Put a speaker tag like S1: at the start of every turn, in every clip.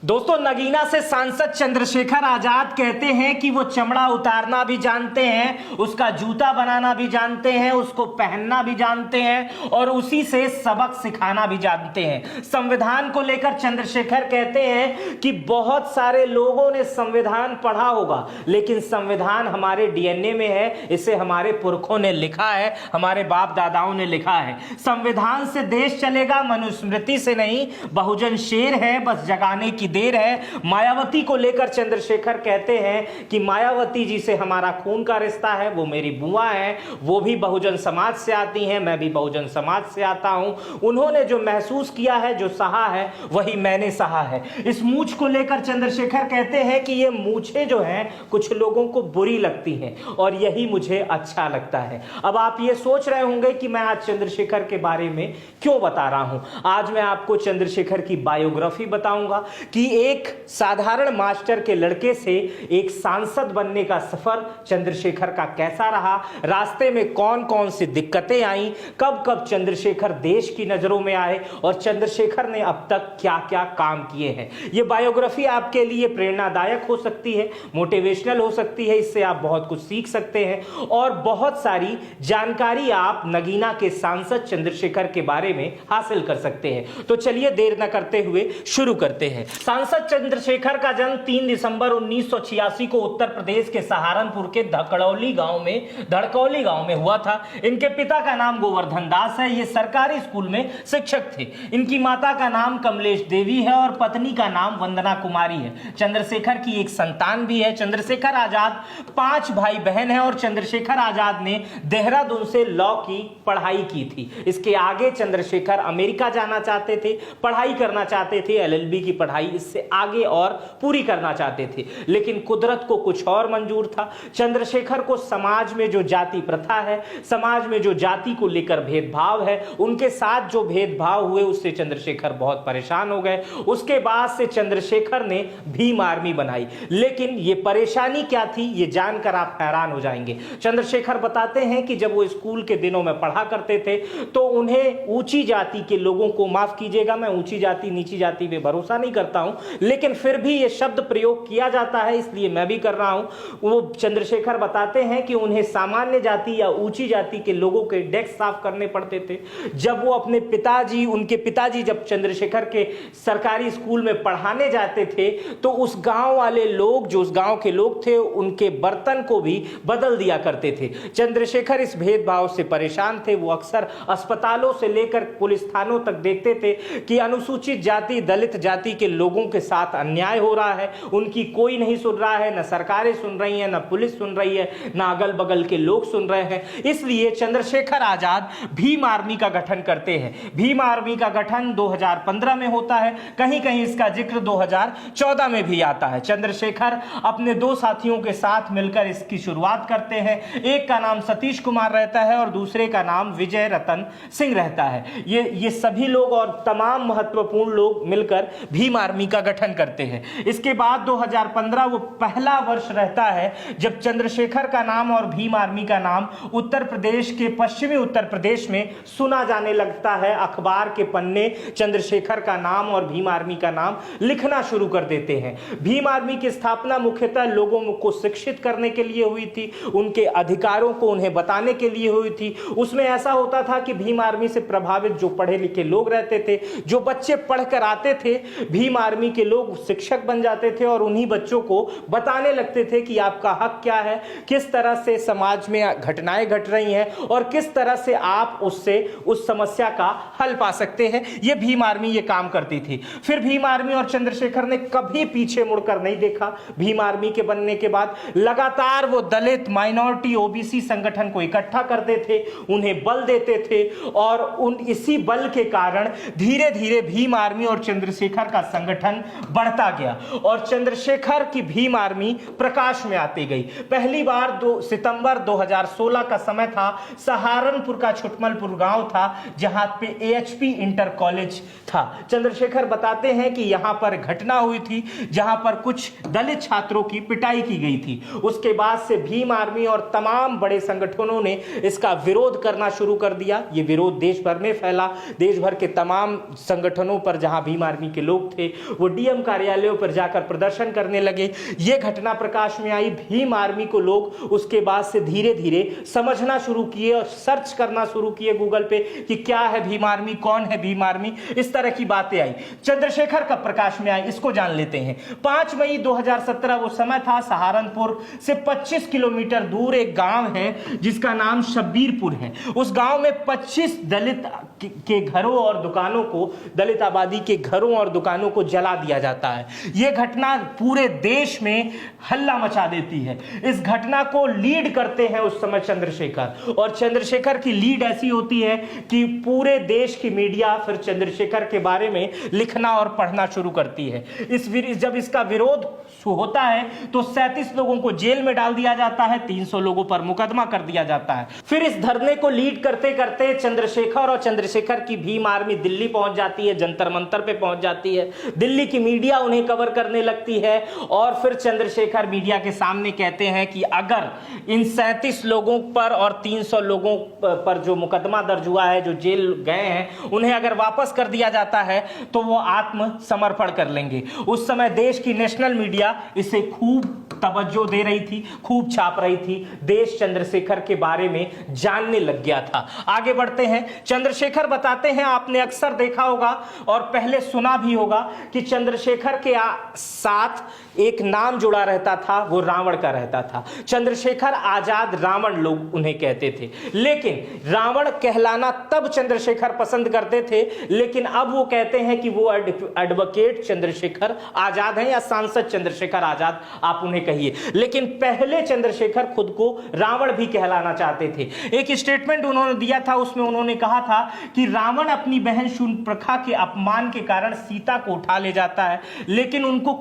S1: दोस्तों, नगीना से सांसद चंद्रशेखर आजाद कहते हैं कि वो चमड़ा उतारना भी जानते हैं, उसका जूता बनाना भी जानते हैं, उसको पहनना भी जानते हैं और उसी से सबक सिखाना भी जानते हैं। संविधान को लेकर चंद्रशेखर कहते हैं कि बहुत सारे लोगों ने संविधान पढ़ा होगा, लेकिन संविधान हमारे डीएनए में है, इसे हमारे पुरखों ने लिखा है, हमारे बाप दादाओं ने लिखा है। संविधान से देश चलेगा, मनुस्मृति से नहीं। बहुजन शेर है, बस जगाने की देर है। मायावती को लेकर चंद्रशेखर कहते हैं कि मायावती जी से हमारा खून का रिश्ता है, वो मेरी बुआ है, वो भी बहुजन समाज से आती हैं, मैं भी बहुजन समाज से आता हूं। उन्होंने जो महसूस किया है, जो सहा है, वही मैंने सहा है। इस मूछ को लेकर चंद्रशेखर कहते हैं कि ये मूछें जो हैं कुछ लोगों को बुरी लगती हैं और यही मुझे अच्छा लगता है। अब आप ये सोच रहे होंगे कि मैं आज चंद्रशेखर के बारे में क्यों बता रहा हूं। आज मैं आपको चंद्रशेखर की बायोग्राफी बताऊंगा कि एक साधारण मास्टर के लड़के से एक सांसद बनने का सफर चंद्रशेखर का कैसा रहा, रास्ते में कौन कौन सी दिक्कतें आई, कब कब चंद्रशेखर देश की नजरों में आए और चंद्रशेखर ने अब तक क्या क्या काम किए हैं। यह बायोग्राफी आपके लिए प्रेरणादायक हो सकती है, मोटिवेशनल हो सकती है, इससे आप बहुत कुछ सीख सकते हैं और बहुत सारी जानकारी आप नगीना के सांसद चंद्रशेखर के बारे में हासिल कर सकते हैं। तो चलिए देर न करते हुए शुरू करते हैं। सांसद चंद्रशेखर का जन्म 3 दिसंबर 1986 को उत्तर प्रदेश के सहारनपुर के धड़कौली गांव में हुआ था। इनके पिता का नाम गोवर्धन दास है, ये सरकारी स्कूल में शिक्षक थे। इनकी माता का नाम कमलेश देवी है और पत्नी का नाम वंदना कुमारी है। चंद्रशेखर की एक संतान भी है। चंद्रशेखर आजाद 5 भाई बहन है और चंद्रशेखर आजाद ने देहरादून से लॉ की पढ़ाई की थी। इसके आगे चंद्रशेखर अमेरिका जाना चाहते थे, पढ़ाई करना चाहते थे, एलएलबी की पढ़ाई इससे आगे और पूरी करना चाहते थे, लेकिन कुदरत को कुछ और मंजूर था। चंद्रशेखर को समाज में जो जाति प्रथा है, समाज में जो जाति को लेकर भेदभाव है, उनके साथ जो भेदभाव हुए उससे चंद्रशेखर बहुत परेशान हो गए। उसके बाद से चंद्रशेखर ने भीम आर्मी बनाई, लेकिन यह परेशानी क्या थी ये जानकर आप हैरान हो जाएंगे। चंद्रशेखर बताते हैं कि जब वो स्कूल के दिनों में पढ़ा करते थे तो उन्हें ऊंची जाति के लोगों को, माफ कीजिएगा मैं ऊंची जाति नीची जाति पे भरोसा नहीं करता हूं, लेकिन फिर भी यह शब्द प्रयोग किया जाता है इसलिए मैं भी कर रहा हूं। वो चंद्रशेखर बताते हैं कि उन्हें सामान्य जाति या ऊंची जाति के लोगों के डेस्क साफ करने पड़ते थे। जब वो अपने उनके पिताजी जब चंद्रशेखर के सरकारी स्कूल में पढ़ाने जाते थे तो उस गांव वाले लोग, जो उस गांव के लोग थे, उनके बर्तन को भी बदल दिया करते थे। चंद्रशेखर इस भेदभाव से परेशान थे। वो अक्सर अस्पतालों से लेकर पुलिस थानों तक देखते थे कि अनुसूचित जाति, दलित जाति के लोगों के साथ अन्याय हो रहा है, उनकी कोई नहीं सुन रहा है, न सरकारें सुन रही हैं, न पुलिस सुन रही है, न अगल बगल के लोग सुन रहे हैं। इसलिए चंद्रशेखर आजाद भीम आर्मी का गठन करते हैं। भीम आर्मी का गठन 2015 में होता है, कहीं कहीं इसका जिक्र 2014 में भी आता है। चंद्रशेखर अपने 2 साथियों के साथ मिलकर इसकी शुरुआत करते हैं। एक का नाम सतीश कुमार रहता है और दूसरे का नाम विजय रतन सिंह रहता है। ये सभी लोग और तमाम महत्वपूर्ण लोग मिलकर भीम आर्मी का गठन करते हैं। इसके बाद 2015 वो पहला वर्ष रहता है जब चंद्रशेखर का नाम और भीम आर्मी का नाम उत्तर प्रदेश के, पश्चिमी उत्तर प्रदेश में सुना जाने लगता है। अखबार के पन्ने चंद्रशेखर का नाम और भीम आर्मी का नाम लिखना शुरू कर देते हैं। भीम आर्मी की स्थापना मुख्यतः लोगों को शिक्षित करने के लिए हुई थी, उनके अधिकारों को उन्हें बताने के लिए हुई थी। उसमें ऐसा होता था कि भीम आर्मी से प्रभावित जो पढ़े लिखे लोग रहते थे, जो बच्चे पढ़कर आते थे, भीम आर्मी के लोग शिक्षक बन जाते थे और उन्हीं बच्चों को बताने लगते थे कि आपका हक क्या है, किस तरह से समाज में घटनाएं घट रही हैं और किस तरह से आप उससे उस समस्या का हल पा सकते हैं। यह भीम आर्मी ये काम करती थी। फिर भीम आर्मी और चंद्रशेखर ने कभी पीछे मुड़कर नहीं देखा। भीम आर्मी के बनने के बाद लगातार वो दलित, माइनॉरिटी, ओबीसी संगठन को इकट्ठा करते थे, उन्हें बल देते थे और इसी बल के कारण धीरे धीरे भीम आर्मी और चंद्रशेखर का संगठन बढ़ता गया और चंद्रशेखर की भीम आर्मी प्रकाश में आती गई। पहली बार सितंबर 2016 का समय था। सहारनपुर का छुटमलपुर गांव था जहां पे एएचपी इंटर कॉलेज था। चंद्रशेखर बताते हैं कि यहां पर घटना हुई थी जहां पर कुछ दलित छात्रों की पिटाई की गई थी। उसके बाद से भीम आर्मी और तमाम बड़े संगठनों ने इसका विरोध करना शुरू कर दिया। यह विरोध देश भर में फैला। देश भर के तमाम संगठनों पर जहां भीम आर्मी के लोग थे वो डीएम कार्यालयों पर जाकर प्रदर्शन करने लगे। ये घटना प्रकाश में आई। भीम आर्मी को लोग उसके बाद से धीरे धीरे समझना शुरू किए और सर्च करना शुरू किए गूगल पे कि क्या है भीम आर्मी, कौन है भीम आर्मी, इस तरह की बातें आई। चंद्रशेखर कब प्रकाश में आए इसको जान लेते हैं। 5 मई 2017 वो समय था, सहारनपुर से 25 किलोमीटर दूर एक गांव है जिसका नाम शब्बीरपुर है। उस गांव में 25 दलित के घरों और दुकानों को, दलित आबादी के घरों और दुकानों को जला दिया जाता है। यह घटना पूरे देश में हल्ला मचा देती है। इस घटना को लीड करते हैं उस समय चंद्रशेखर, और चंद्रशेखर की लीड ऐसी होती है कि पूरे देश की मीडिया फिर चंद्रशेखर के बारे में लिखना और पढ़ना शुरू करती है। जब इसका विरोध होता है तो 37 लोगों को जेल में डाल दिया जाता है, 300 लोगों पर मुकदमा कर दिया जाता है। फिर इस धरने को लीड करते करते चंद्रशेखर और चंद्रशेखर की भीम आर्मी दिल्ली पहुंच जाती है, जंतर मंतर पे पहुंच जाती है। दिल्ली की मीडिया उन्हें कवर करने लगती है और फिर चंद्रशेखर मीडिया के सामने कहते हैं कि अगर इन 37 लोगों पर और 300 लोगों पर जो मुकदमा दर्ज हुआ है, जो जेल गए हैं, उन्हें अगर वापस कर दिया जाता है तो वो आत्मसमर्पण कर लेंगे। उस समय देश की नेशनल मीडिया इसे खूब तवज्जो दे रही थी, खूब छाप रही थी। देश चंद्रशेखर के बारे में जानने लग गया था। आगे बढ़ते हैं। चंद्रशेखर बताते हैं, आपने अक्सर देखा होगा और पहले सुना भी होगा कि चंद्रशेखर के साथ एक नाम जुड़ा रहता था, वो रावण का रहता था। चंद्रशेखर आजाद रावण लोग उन्हें कहते थे, लेकिन रावण कहलाना तब चंद्रशेखर पसंद करते थे, लेकिन अब वो कहते हैं कि वो एडवोकेट चंद्रशेखर आजाद हैं या सांसद चंद्रशेखर आजाद, आप उन्हें कहिए। लेकिन पहले चंद्रशेखर खुद को रावण भी कहलाना चाहते थे। एक स्टेटमेंट उन्होंने दिया था, उसमें उन्होंने कहा था कि रावण अपनी बहन शूर्पणखा के अपमान के कारण सीता को उठा ले जाता है, लेकिन उनको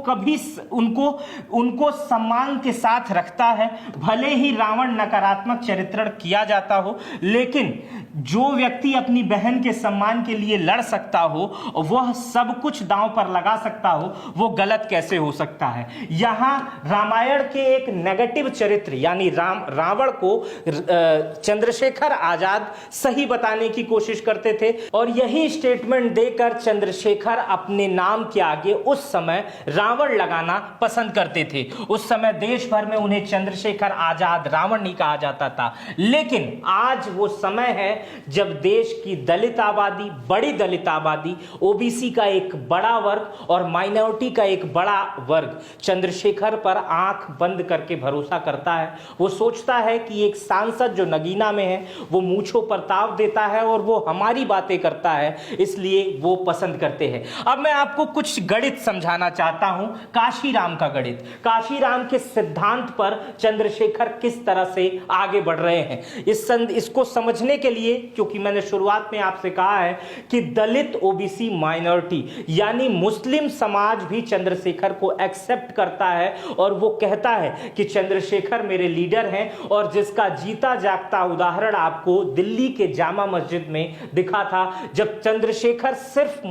S1: सम्मान के साथ रखता है। भले ही रावण नकारात्मक चरित्रण किया जाता हो, लेकिन जो व्यक्ति अपनी बहन के सम्मान के लिए लड़ सकता हो, वह सब कुछ दांव पर लगा सकता हो, वो गलत कैसे हो सकता है। यहां रामायण के एक नेगेटिव चरित्र यानी रावण को चंद्रशेखर आजाद सही बताने की कोशिश करते थे, और यही स्टेटमेंट देकर चंद्रशेखर अपने नाम के आगे उस समय रावण लगाना पसंद करते थे। उस समय देश भर में उन्हें चंद्रशेखर आजाद रावण नहीं कहा जाता था। लेकिन आज वो समय है जब देश की दलित आबादी, बड़ी दलित आबादी, ओबीसी का एक बड़ा वर्ग और माइनॉरिटी का एक बड़ा वर्ग चंद्रशेखर पर आंख बंद करके भरोसा करता है। वो सोचता है कि एक सांसद जो नगीना में है, वो मूंछों पर ताव देता है और वो हमारी बातें करता है, इसलिए वो पसंद करते हैं। अब मैं आपको कुछ गणित समझाना चाहता हूं, काशीराम का गणित। काशीराम के सिद्धांत पर चंद्रशेखर किस तरह से आगे बढ़ रहे हैं, इसको समझने के लिए, क्योंकि मैंने शुरुआत में आपसे कहा है कि दलित, ओबीसी, माइनॉरिटी यानी मुस्लिम समाज भी चंद्रशेखर को एक्सेप्ट करता है और वो कहता है कि चंद्रशेखर मेरे लीडर हैं, और जिसका जीता जागता उदाहरण आपको दिल्ली के जामा मस्जिद में दिखा था, जब चंद्रशेखर सिर्फ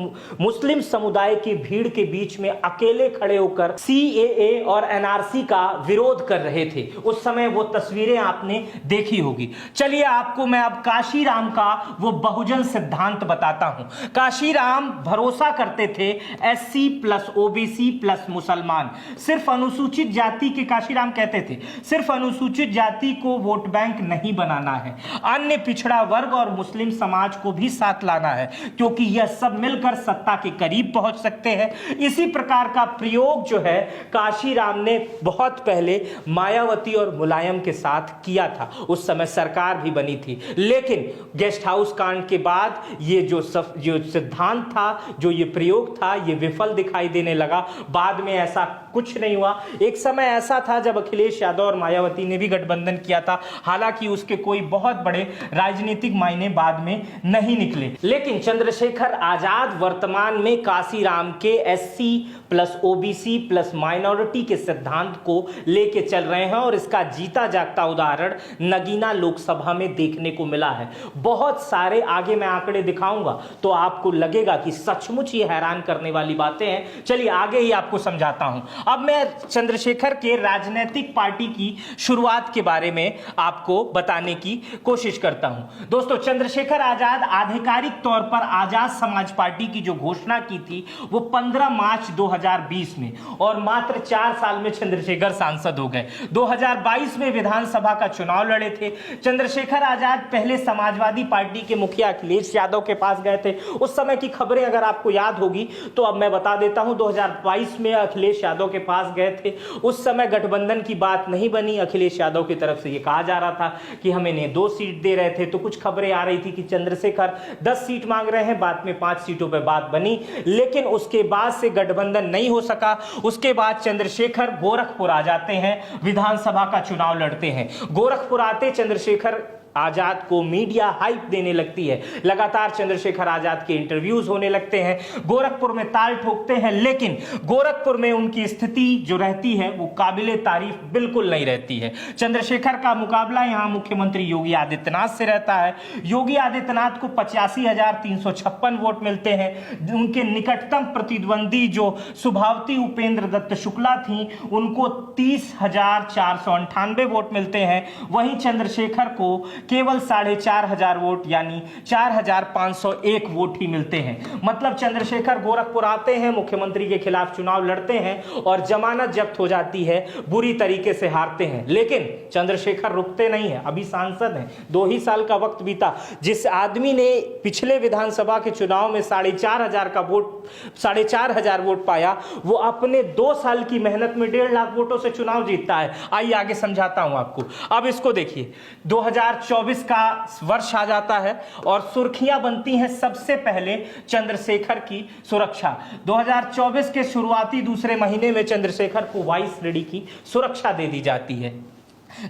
S1: मुस्लिम समुदाय की भीड़ के बीच में अकेले खड़े होकर सीएए और एनआरसी का विरोध कर रहे थे। उस समय वो तस्वीरें आपने देखी होगी। चलिए आपको मैं अब काशीराम का वो बहुजन सिद्धांत बताता हूं। काशीराम भरोसा करते थे एससी प्लस ओबीसी प्लस मुसलमान, सिर्फ अनुसूचित जाति के, काशीराम कहते थे सिर्फ अनुसूचित जाति को वोट बैंक नहीं बनाना है, अन्य पिछड़ा वर्ग और मुस्लिम समाज को भी साथ लाना है, क्योंकि यह सब मिलकर सत्ता के करीब पहुंच सकते हैं। इसी प्रकार का प्रयोग जो है काशीराम ने बहुत पहले मायावती और मुलायम के साथ किया था। उस समय सरकार भी बनी थी, लेकिन गेस्ट हाउस कांड के बाद ये जो सिद्धांत था, जो ये प्रयोग था, ये विफल दिखाई देने लगा। बाद में ऐसा कुछ नहीं हुआ। एक समय ऐसा था जब अखिलेश यादव और मायावती ने भी गठबंधन किया था, हालांकि उसके कोई बहुत बड़े राजनीतिक मायने बाद में नहीं निकले। लेकिन चंद्रशेखर आजाद वर्तमान में काशीराम के SC plus OBC plus minority के सिद्धांत को लेके चल रहे हैं, और इसका जीता जागता उदाहरण नगीना लोकसभा में देखने को मिला है। बहुत सारे आगे मैं आंकड़े दिखाऊंगा तो आपको लगेगा कि सचमुच ये हैरान करने वाली बातें हैं। चलिए आगे ही आपको समझाता हूं। अब मैं चंद्रशेखर के राजनीतिक पार्टी की शुरुआत के बारे में आपको बताने की कोशिश करता हूं। दोस्तों, चंद्रशेखर आजाद आधिकारिक तौर पर आजाद समाज पार्टी की जो घोषणा की थी वो 15 मार्च 2020 में, और मात्र 4 साल में चंद्रशेखर सांसद हो गए। 2022 में विधानसभा का चुनाव लड़े थे। चंद्रशेखर आजाद पहले समाजवादी पार्टी के मुखिया अखिलेश यादव के पास गए थे। उस समय की खबरें अगर आपको याद होगी तो अब मैं बता देता हूं। 2022 में अखिलेश यादव के पास गए थे। उस समय गठबंधन की बात नहीं बनी। अखिलेश यादव की तरफ से यह कहा जा रहा था कि हमें 2 सीट दे रहे थे, तो कुछ खबरें आ रही थी कि चंद्रशेखर 10 सीट मांग रहे हैं। बाद में 5 सीटों पर बात बनी, लेकिन उसके बाद से गठबंधन नहीं हो सका। उसके बाद चंद्रशेखर गोरखपुर आ जाते हैं, विधानसभा का चुनाव लड़ते हैं। गोरखपुर आते चंद्रशेखर आजाद को मीडिया हाइप देने लगती है। लगातार चंद्रशेखर आजाद के इंटरव्यूज होने लगते हैं। गोरखपुर में ताल ठोकते हैं, लेकिन गोरखपुर में उनकी स्थिति जो रहती है वो काबिले तारीफ बिल्कुल नहीं रहती है। चंद्रशेखर का मुकाबला यहां मुख्यमंत्री योगी आदित्यनाथ से रहता है। योगी आदित्यनाथ को 85,356 वोट मिलते हैं। उनके निकटतम प्रतिद्वंदी जो सुभावती उपेंद्र दत्त शुक्ला थी, उनको 30,498 वोट मिलते हैं। वहीं चंद्रशेखर को केवल 4,500 वोट यानी 4,501 वोट ही मिलते हैं। मतलब चंद्रशेखर गोरखपुर आते हैं, मुख्यमंत्री के खिलाफ चुनाव लड़ते हैं और जमानत जब्त हो जाती है, बुरी तरीके से हारते हैं। लेकिन चंद्रशेखर रुकते नहीं है, अभी सांसद हैं। 2 ही साल का वक्त बीता। जिस आदमी ने पिछले विधानसभा के चुनाव में 4,500 वोट पाया, वो अपने 2 साल की मेहनत में 1.5 लाख वोटों से चुनाव जीतता है। आइए आगे समझाता हूं आपको। अब इसको देखिए, 2024 का वर्ष आ जाता है और सुर्खियां बनती हैं सबसे पहले चंद्रशेखर की सुरक्षा। 2024 के शुरुआती दूसरे महीने में चंद्रशेखर को वाइस रेडी की सुरक्षा दे दी जाती है।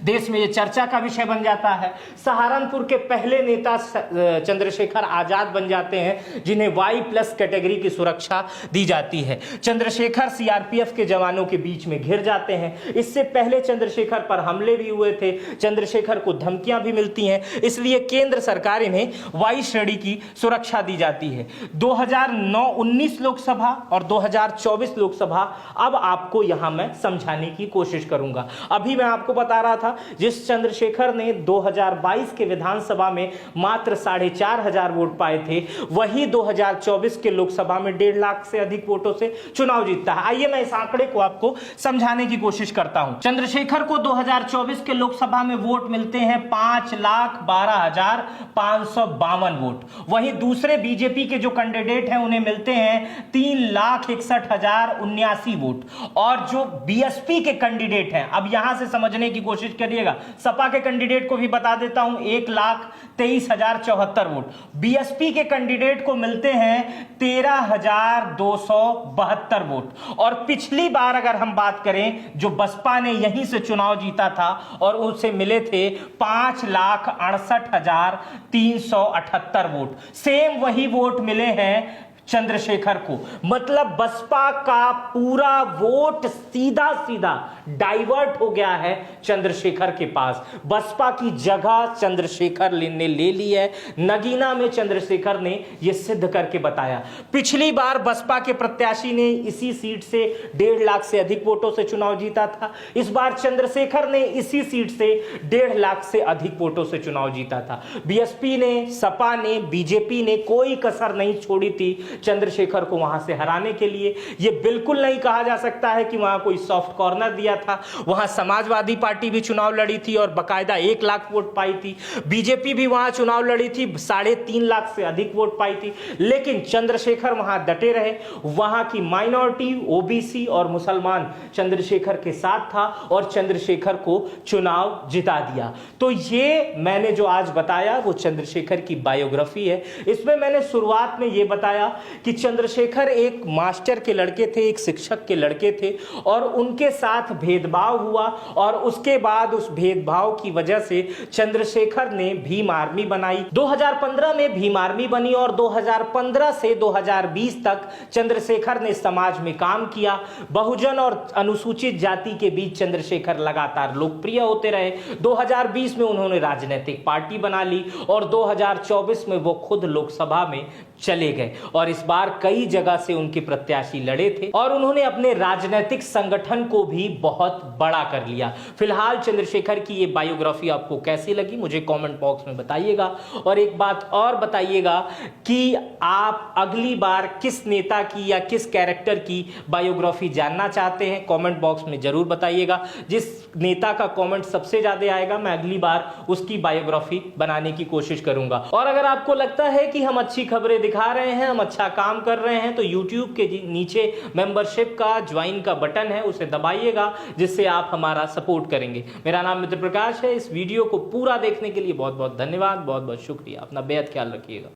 S1: देश में यह चर्चा का विषय बन जाता है। सहारनपुर के पहले नेता चंद्रशेखर आजाद बन जाते हैं, जिन्हें Y+ कैटेगरी की सुरक्षा दी जाती है। चंद्रशेखर सीआरपीएफ के जवानों के बीच में घिर जाते हैं। इससे पहले चंद्रशेखर पर हमले भी हुए थे, चंद्रशेखर को धमकियां भी मिलती हैं, इसलिए केंद्र सरकार इन्हें Y श्रेणी की सुरक्षा दी जाती है। 2019 लोकसभा और 2024 लोकसभा अब आपको यहां मैं समझाने की कोशिश करूंगा। अभी मैं आपको बता रहा था, जिस चंद्रशेखर ने 2022 के विधानसभा में मात्र 4,500 वोट पाए थे, वही 2024 के लोकसभा में 1.5 लाख से अधिक वोटों से चुनाव जीतता है। आइए मैं इस आंकड़े को आपको समझाने की कोशिश करता हूं। चंद्रशेखर को 2024 के लोकसभा में वोट मिलते हैं 5,12,552 वोट। वहीं दूसरे बीजेपी के जो कैंडिडेट हैं उन्हें मिलते हैं 3,61,079 वोट। और जो बीएसपी के कैंडिडेट हैं, अब यहां से समझने की कोशिश करिएगा, सपा के कैंडिडेट को भी बता देता हूं, 1,23,074 वोट। बीएसपी के कैंडिडेट को मिलते हैं 13,272 वोट। और पिछली बार अगर हम बात करें, जो बसपा ने यहीं से चुनाव जीता था और उनसे मिले थे 5,68,378 वोट। सेम वही वोट मिले हैं चंद्रशेखर को। मतलब बसपा का पूरा वोट सीधा सीधा डाइवर्ट हो गया है चंद्रशेखर के पास। बसपा की जगह चंद्रशेखर ने ले ली है। नगीना में चंद्रशेखर ने यह सिद्ध करके बताया। पिछली बार बसपा के प्रत्याशी ने इसी सीट से 1.5 लाख से अधिक वोटों से चुनाव जीता था। इस बार चंद्रशेखर ने इसी सीट से 1.5 लाख से अधिक वोटों से चुनाव जीता था। बीएसपी ने, सपा ने, बीजेपी ने कोई कसर नहीं छोड़ी थी चंद्रशेखर को वहां से हराने के लिए। यह बिल्कुल नहीं कहा जा सकता है कि वहां कोई सॉफ्ट कॉर्नर दिया था। वहां समाजवादी पार्टी भी चुनाव लड़ी थी और बकायदा 1 लाख वोट पाई थी। बीजेपी भी वहां चुनाव लड़ी थी, 3.5 लाख से अधिक वोट पाई थी। लेकिन चंद्रशेखर वहां डटे रहे। वहां की माइनॉरिटी, ओबीसी और मुसलमान चंद्रशेखर के साथ था और चंद्रशेखर को चुनाव जिता दिया। तो ये मैंने जो आज बताया वो चंद्रशेखर की बायोग्राफी है। इसमें मैंने शुरुआत में यह बताया कि चंद्रशेखर एक मास्टर के लड़के थे, एक शिक्षक के लड़के थे और उनके साथ भेदभाव हुआ और उसके बाद उस भेदभाव की वजह से चंद्रशेखर ने भीम आर्मी बनाई। 2015 में भीम आर्मी बनी और 2015 से 2020 तक चंद्रशेखर ने समाज में काम किया। बहुजन और अनुसूचित जाति के बीच चंद्रशेखर लगातार लोकप्रिय होते रहे। 2020 में उन्होंने राजनीतिक पार्टी बना ली और 2024 में वो खुद लोकसभा में चले गए और इस बार कई जगह से उनके प्रत्याशी लड़े थे और उन्होंने अपने राजनीतिक संगठन को भी बहुत बड़ा कर लिया। फिलहाल चंद्रशेखर की ये बायोग्राफी आपको कैसी लगी मुझे कमेंट बॉक्स में बताइएगा। और एक बात और बताइएगा कि आप अगली बार किस नेता की या किस कैरेक्टर की बायोग्राफी जानना चाहते हैं, कमेंट बॉक्स में जरूर बताइएगा। जिस नेता का कमेंट सबसे ज्यादा आएगा मैं अगली बार उसकी बायोग्राफी बनाने की कोशिश करूंगा। और अगर आपको लगता है कि हम अच्छी खबरें दिखा रहे हैं, हम अच्छा काम कर रहे हैं, तो YouTube के नीचे मेंबरशिप का ज्वाइन का बटन है, उसे दबाइएगा, जिससे आप हमारा सपोर्ट करेंगे। मेरा नाम मित्र प्रकाश है। इस वीडियो को पूरा देखने के लिए बहुत बहुत धन्यवाद, बहुत बहुत शुक्रिया। अपना बेहद ख्याल रखिएगा।